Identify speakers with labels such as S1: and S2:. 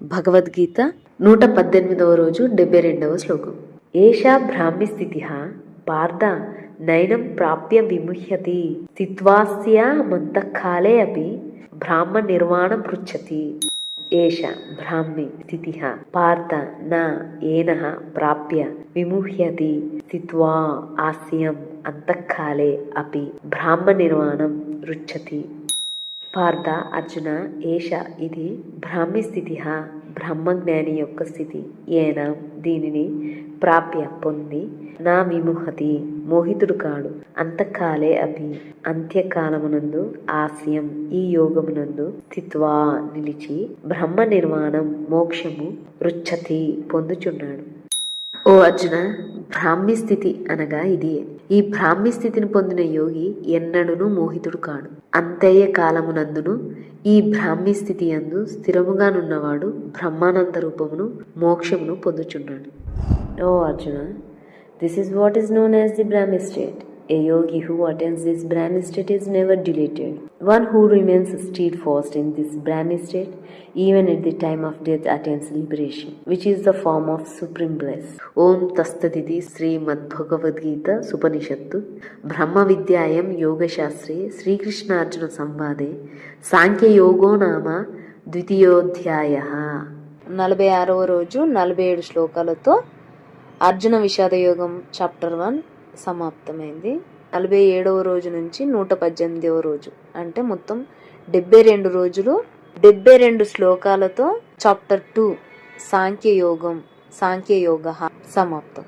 S1: భగవద్గీత 118వ రోజు 72వ శ్లోకం. ఏషా బ్రాహ్మి స్థితి పార్థ నైనం ప్రాప్య విముహ్యతి స్థిత్వాస్యామంతఃకాలే అపి బ్రాహ్మ నిర్వాణం పృచ్చతి. ఏష బ్రాహ్మి స్థితి పార్థ న ఏనః ప్రాప్య విముహ్యతి స్థిత్వా ఆస్యం అంతఃకాలే అపి బ్రాహ్మ నిర్వాణం రుచ్చతి. పార్థ అర్జున, ఏష ఇది బ్రాహ్మి స్థితి బ్రహ్మజ్ఞాని యొక్క స్థితి. ఏన దీనిని ప్రాప్య పొంది నా విముహతి మోహితుడు కాడు అంతకాలే అపి అంత్యకాలమునందు ఆస్యం ఈ యోగమునందు స్థిత్వా నిలిచి బ్రహ్మ నిర్వాణం మోక్షము రుచ్చతి పొందుచున్నాడు. ఓ అర్జున, బ్రాహ్మి స్థితి అనగా ఇది. ఈ బ్రాహ్మి స్థితిని పొందిన యోగి ఎన్నడూను మోహితుడు కాడు. అంతేయ కాలమునందును ఈ బ్రాహ్మి స్థితి యందు స్థిరముగానున్నవాడు బ్రహ్మానంద రూపమును మోక్షమును పొందుచున్నాడు. ఓ Arjuna, this is what is known as the Brahmi state. A yogi who attains this Brahmi state is never deleted. One who remains steadfast in this Brahmi state, even at the time of death, attains liberation, which is the form of supreme bliss. Om Tastaditi Srimad Bhagavad Gita Supanishattu Brahma Vidyayam Yoga Shastre Sri Krishna Arjuna Samvade Sankhya Yogo Nama Dvitiyodhyayaha. 46వ రోజు 47 శ్లోకాలతో అర్జున విషాద యోగం chapter 1 సమాప్తమైంది. 47వ రోజు నుంచి 118వ రోజు అంటే మొత్తం 72 రోజులు 72 శ్లోకాలతో chapter 2 సాంఖ్యయోగ సమాప్తం.